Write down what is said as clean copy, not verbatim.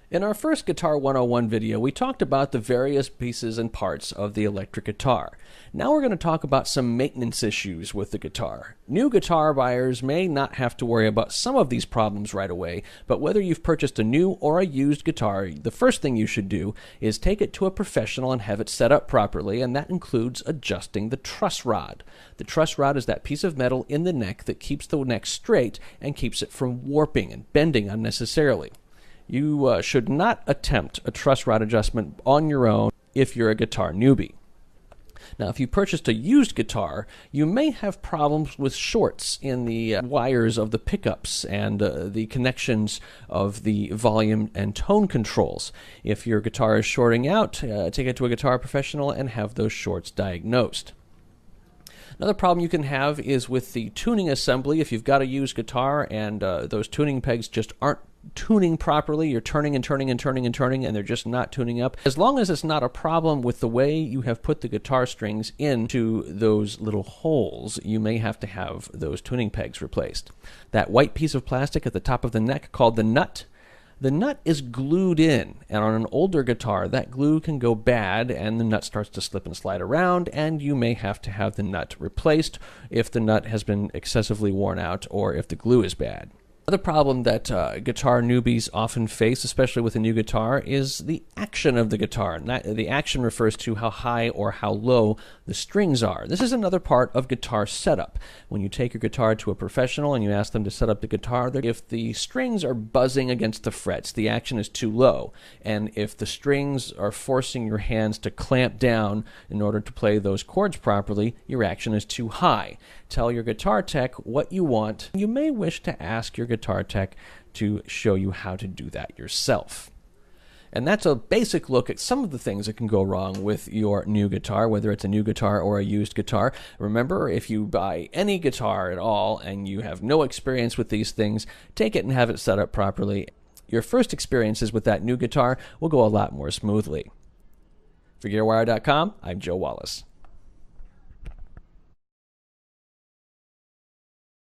In our first Guitar 101 video, we talked about the various pieces and parts of the electric guitar. Now we're going to talk about some maintenance issues with the guitar. New guitar buyers may not have to worry about some of these problems right away, but whether you've purchased a new or a used guitar, the first thing you should do is take it to a professional and have it set up properly, and that includes adjusting the truss rod. The truss rod is that piece of metal in the neck that keeps the neck straight and keeps it from warping and bending unnecessarily. You should not attempt a truss rod adjustment on your own if you're a guitar newbie. Now, if you purchased a used guitar, you may have problems with shorts in the wires of the pickups and the connections of the volume and tone controls. If your guitar is shorting out, take it to a guitar professional and have those shorts diagnosed. Another problem you can have is with the tuning assembly. If you've got a used guitar and those tuning pegs just aren't tuning properly, you're turning and turning and turning and turning, and they're just not tuning up. As long as it's not a problem with the way you have put the guitar strings into those little holes, you may have to have those tuning pegs replaced. That white piece of plastic at the top of the neck called the nut is glued in, and on an older guitar, that glue can go bad and the nut starts to slip and slide around, and you may have to have the nut replaced if the nut has been excessively worn out or if the glue is bad. Another problem that guitar newbies often face, especially with a new guitar, is the action of the guitar. And the action refers to how high or how low the strings are. This is another part of guitar setup. When you take your guitar to a professional and you ask them to set up the guitar, if the strings are buzzing against the frets, the action is too low. And if the strings are forcing your hands to clamp down in order to play those chords properly, your action is too high. Tell your guitar tech what you want. You may wish to ask your guitar tech to show you how to do that yourself. And that's a basic look at some of the things that can go wrong with your new guitar, whether it's a new guitar or a used guitar. Remember, if you buy any guitar at all and you have no experience with these things, take it and have it set up properly. Your first experiences with that new guitar will go a lot more smoothly. For GearWire.com, I'm Joe Wallace.